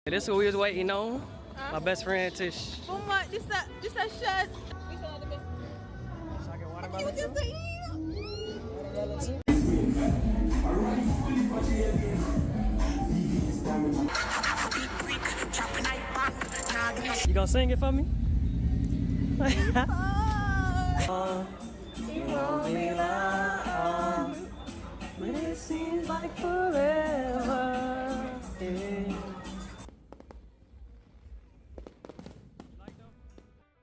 This is what we was waiting on. My best friend Tish. Mama, this a shot. Which one are the best? Should I get watermelon What you too? say? You gonna sing it for me? When it seems like forever.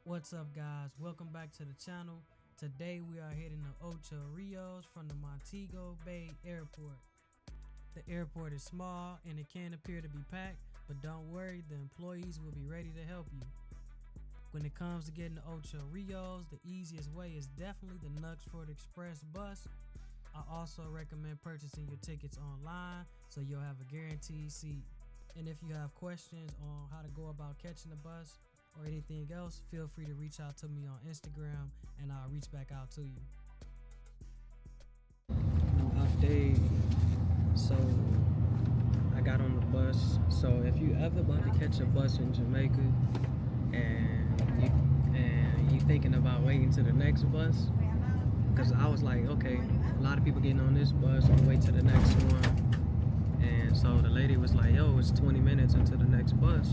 What's up, guys? Welcome back to the channel. Today we are heading to Ocho Rios from the Montego Bay Airport. The airport is small and it can appear to be packed, but don't worry, the employees will be ready to help you. When it comes to getting to Ocho Rios, the easiest way is definitely the Knucksford Express bus. I also recommend purchasing your tickets online so you'll have a guaranteed seat. And if you have questions on how to go about catching the bus or anything else, feel free to reach out to me on Instagram and I'll reach back out to you. Update. So I got on the bus. So if you ever about to catch a bus in Jamaica and you thinking about waiting to the next bus, because I was like, okay, a lot of people getting on this bus, I'll wait to the next one. And so the lady was like, yo, it's 20 minutes into the next bus.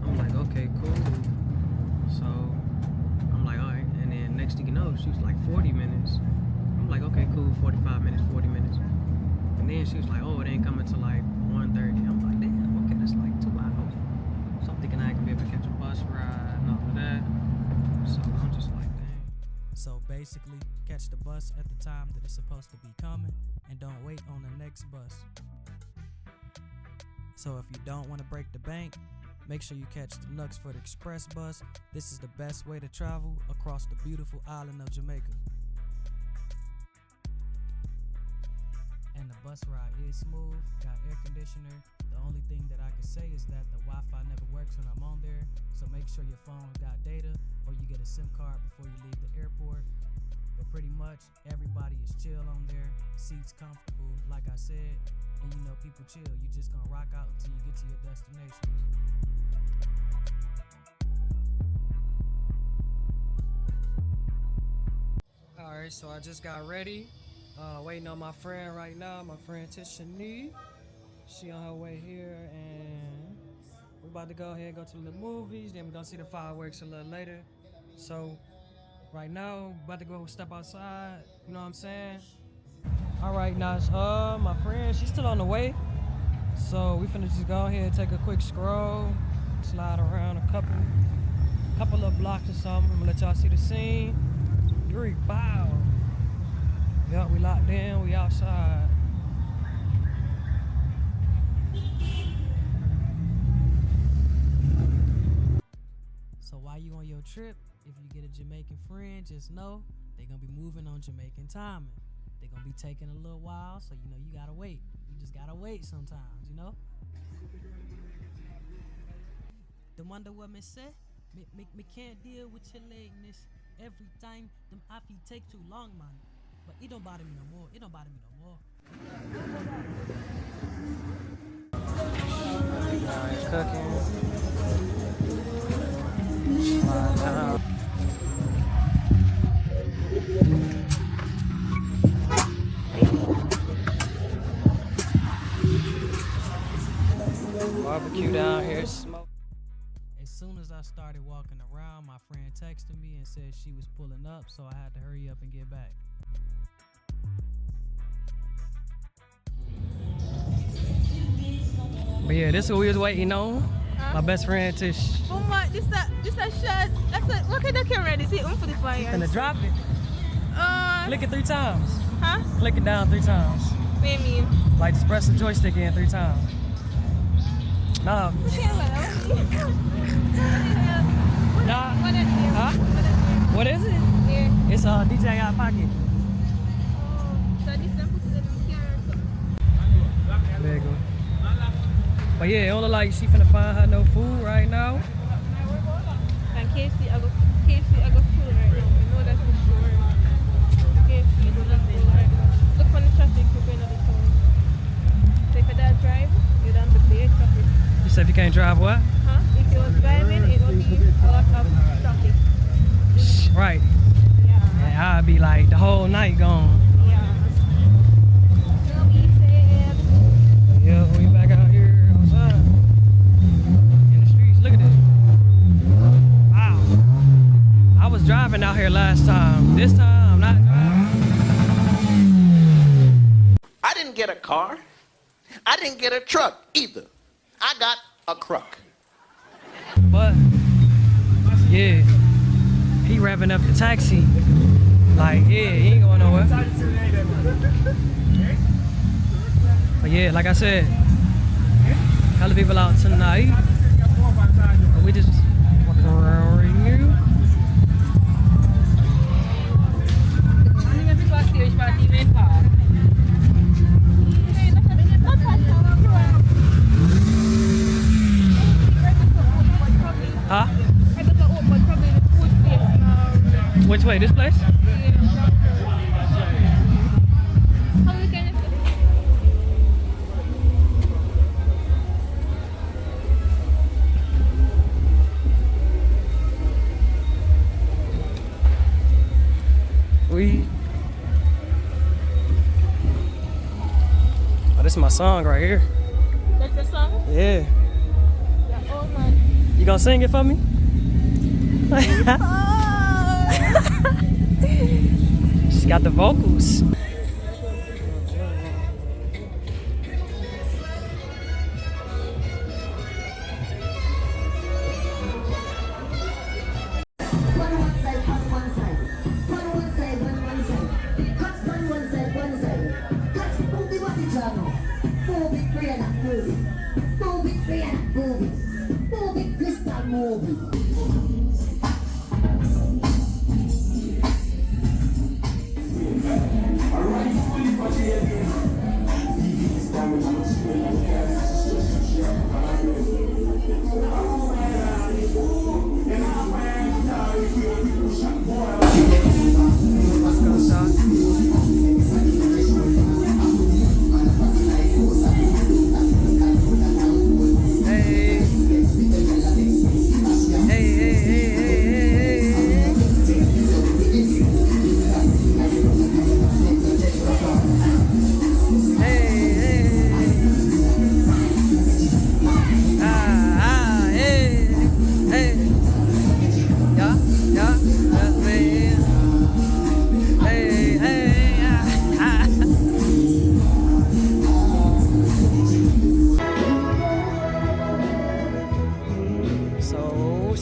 I'm like, okay, cool. So I'm like, all right. And then next thing you know, she was like 40 minutes. I'm like, okay, cool, 45 minutes, 40 minutes. And then she was like, oh, it ain't coming till like 1:30. I'm like, damn, okay, that's like 2 hours. So I'm thinking I can be able to catch a bus ride and all of that. So I'm just like, dang. So basically, catch the bus at the time that it's supposed to be coming and don't wait on the next bus. So if you don't want to break the bank, make sure you catch the Knucksford Express bus. This is the best way to travel across the beautiful island of Jamaica. And the bus ride is smooth, got air conditioner. The only thing that I can say is that the Wi-Fi never works when I'm on there, so make sure your phone got data or you get a SIM card before you leave the airport. But pretty much everybody is chill on there, seats comfortable, like I said, and you know people chill. You just gonna rock out until you get to your destination. Alright, so I just got ready. Waiting on my friend right now, my friend Tishani. She on her way here, and we're about to go ahead and go to the movies. Then we're gonna see the fireworks a little later. So right now, about to go step outside. You know what I'm saying? All right, now my friend, she's still on the way. So we finna just go ahead and take a quick scroll, slide around a couple of blocks or something. I'm gonna let y'all see the scene. 3, bow. Yup, we locked in, we outside. So while you on your trip, if you get a Jamaican friend, just know they're gonna be moving on Jamaican timing. They're gonna be taking a little while, so you know you gotta wait. You just gotta wait sometimes, you know? The wonder what me say? Me can't deal with your lateness. Every time them happy take too long, man. But it don't bother me no more. It don't bother me no more. Alright, cooking. Barbecue down here, smoke. As soon as I started walking around, my friend texted me and said she was pulling up, so I had to hurry up and get back. But yeah, this is what we was waiting on. My best friend Tish. Mama, this a shot. What kind of camera is it? For the fire. Gonna drop it. Click it 3 times. Huh? Click it down 3 times. What do you mean? Like just press the joystick in 3 times. No. Nah. Huh? What is it? Yeah. It's DJI Pocket. Oh, so this one put it in the camera. There you go. But yeah, it don't look like she finna find her no food right now. And KFC, I go full right now. You know that for sure. KFC, I go full right now. Look on the traffic, we're going to the town. So if I drive, you're down the base traffic. You said if you can't drive what? Huh? If you was driving, it would be a lot of traffic. Right. Yeah. And I'd be like the whole night gone. Yeah. So we said, Yeah, we back out here outside in the streets. Look at this. Wow. I was driving out here last time. This time I'm not driving. I didn't get a car. I didn't get a truck either. I got a truck. But yeah, he revving up the taxi. Like, yeah, he ain't going nowhere. But yeah, like I said, hella people out tonight. And we just walking around right here. Huh? Which way? This place? Oh, this is my song right here. That's the song? Yeah. Yeah, oh man. You gonna sing it for me? She's got the vocals.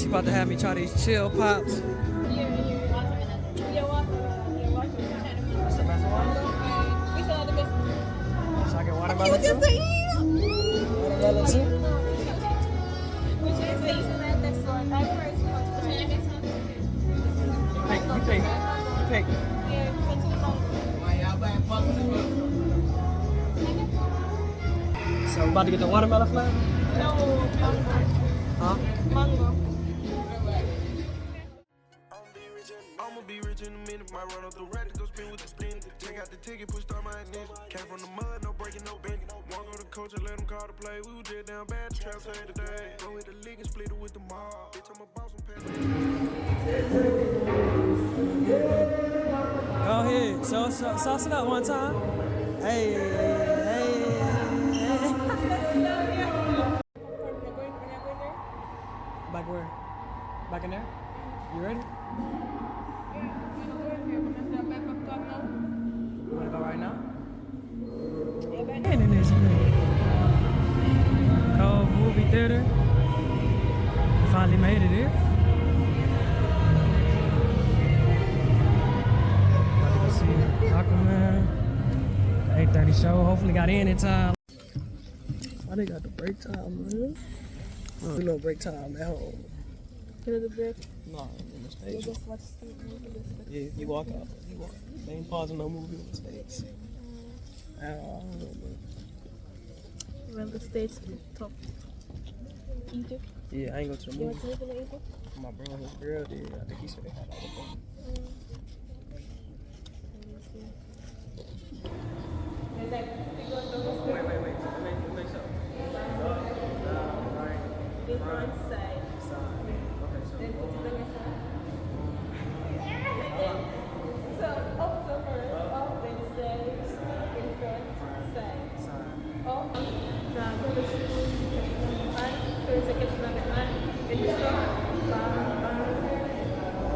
About to have me try these chill pops. What's the best one? Should I get watermelon too? Watermelon too? You pick. So I'm about to get the watermelon flavor? No, mango. Huh? Mango. I'ma be rich in a minute, might run up the rack, go spin with the spin. Check out the ticket, push start my ignition. Came from the mud, no breaking, no bending. Walk on the coach and let them call the play. We was just down bad, the trap say today. Go with the league and split it with the mob. Bitch, I'm a boss, I'm Go ahead, sauce it up one time. Hey, hey. Back where? Back in there? You ready? You wanna go right now? And in this Cove movie theater. Finally made it here. About to go see Aquaman. 8:30 show. Hopefully got in time. Why they got the break time, man? We no break time at home. You know the break? No, in the You stage. just watch the movie. Yeah, you walk out. You walk. They ain't pausing no movie on the stage. I don't know, man. When the stage top. Egypt? Yeah, I ain't go to the You want movie. to live in Egypt? My brother, his girl did. I think he said they had all of them. Wait. Let me show. In front side. Okay, so Then put it on your side. So up so first, up then side, in front, side. side. Up, now go to shoe, hand, first section of the hand, then you stop, bam, bam,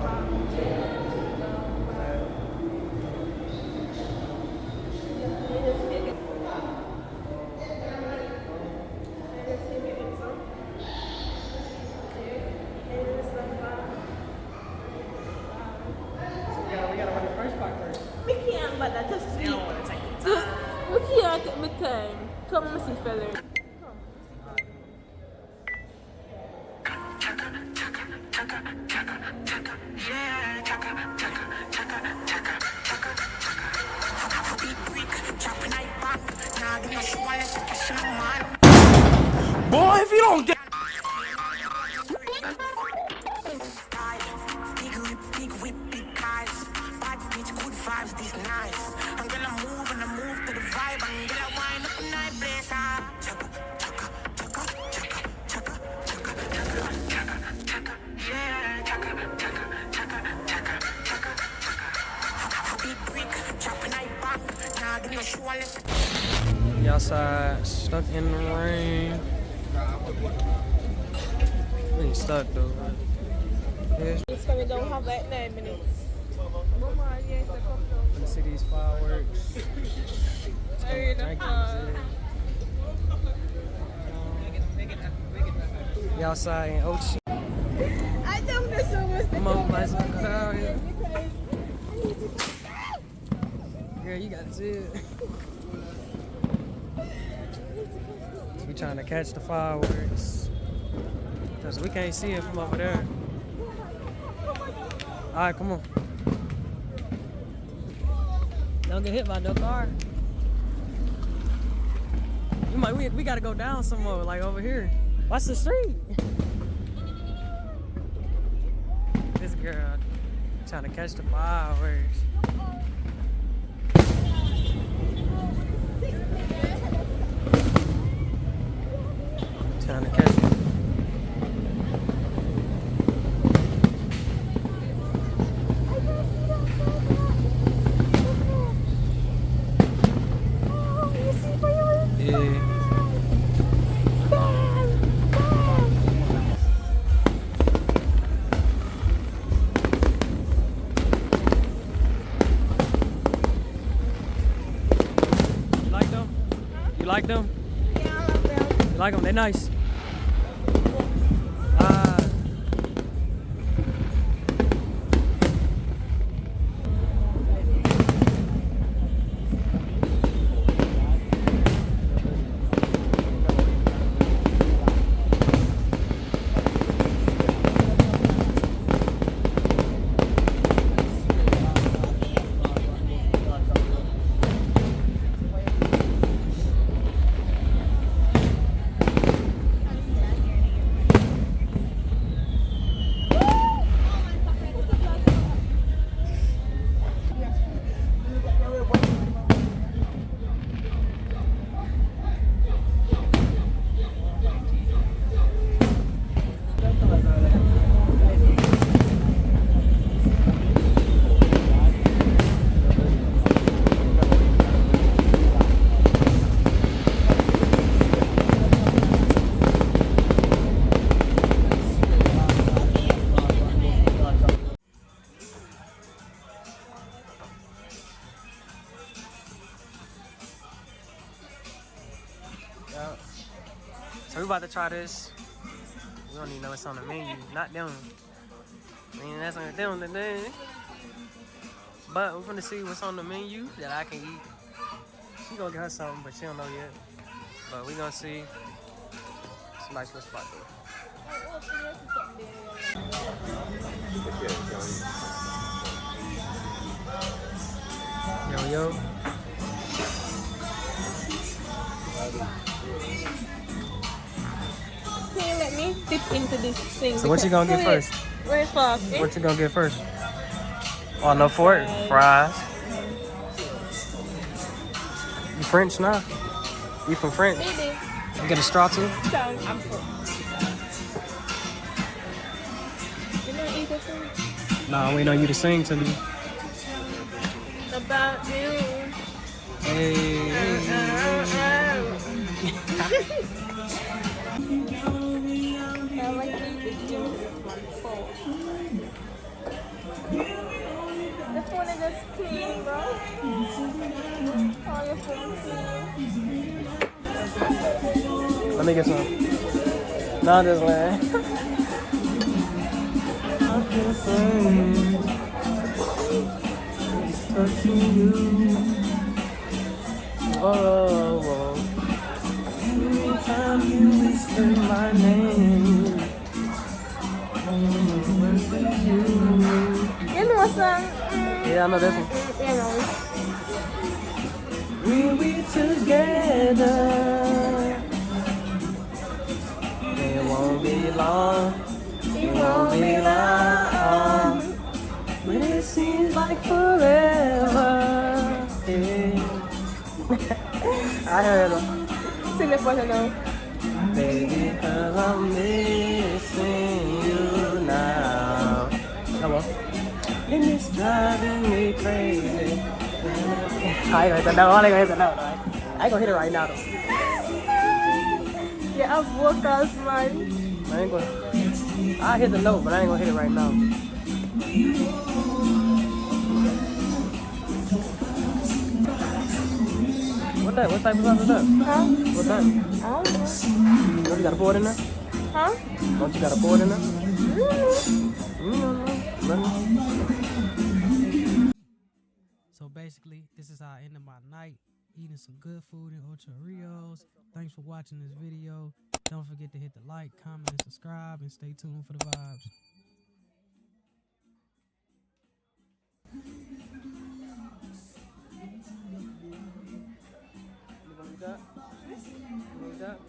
bam, check, bam, bam. You just take it. And just take it in some. And just like bam. We gotta run the first part first. Me can't, but I just You don't want to take it. we can't take my time. Come, Missy fella. Boy, if you don't get Big whip, big cars. Bad bitch, good vibes, this nice. I'm gonna move and I move to the vibe. I'm gonna wind up a night place. Chaka, chaka, chaka, chaka, chaka, chaka, chaka, chaka, chaka, yeah, chaka, chaka, chaka, chaka, chaka, chaka. Big brick, chopping night back. Nah, do not show unless We outside, stuck in the rain. We ain't stuck though. Here's It's coming down, have like 9 minutes. Mama, yes, I come down. the city's fireworks. Let's go drink it. We outside in Ocho. I don't know so much. Come on, let's go down here. Girl, you got to see it. We trying to catch the fireworks. Cause we can't see it from over there. Alright, come on. Don't get hit by no car. We gotta go down some more, like over here. Watch the street. This girl trying to catch the fireworks. Trying to catch it. Yeah. You like them? You like them? Yeah, I love them. You like them? They're nice. Yeah. So we about to try this. We don't even know what's on the menu. Not them. I mean, that's on them today. But we're gonna see what's on the menu that I can eat. She gonna get her something, but she don't know yet. But we gonna see. It's a nice little spot though. Yo, yo. Can you let me dip into this thing? So what you gonna get first? Very fast. What you gonna get first? Oh, no fork? Fries. You French now? You from France? Maybe. You get a straw too? I'm full. Nah, I'm waiting on you to sing to me. About you. Hey. I like you. The phone is just clean, bro. Oh, your phone clean. Let me get some. Nah, just like. Touching you. Oh, every time you whisper my name. You know some? Yeah, I know this one. You know. We'll be together. It won't be long. It won't be long. But it seems like forever. Yeah. I heard him. Sing the part now. Baby, cause I'm missing you now. Come on. And it's driving me crazy. I ain't gonna hit the note. I ain't gonna hit the note. I ain't gonna hit it right now though. Yeah, I've vocals, man. I ain't gonna. I hit the note, but I ain't gonna hit it right now. What that? What type of stuff is that? Huh? What that? I don't know. Don't you got a board in there? Huh? Don't you got a board in there? So basically, this is how I ended my night, eating some good food in Ocho Rios. Thanks for watching this video. Don't forget to hit the like, comment, and subscribe, and stay tuned for the vibes. You want that?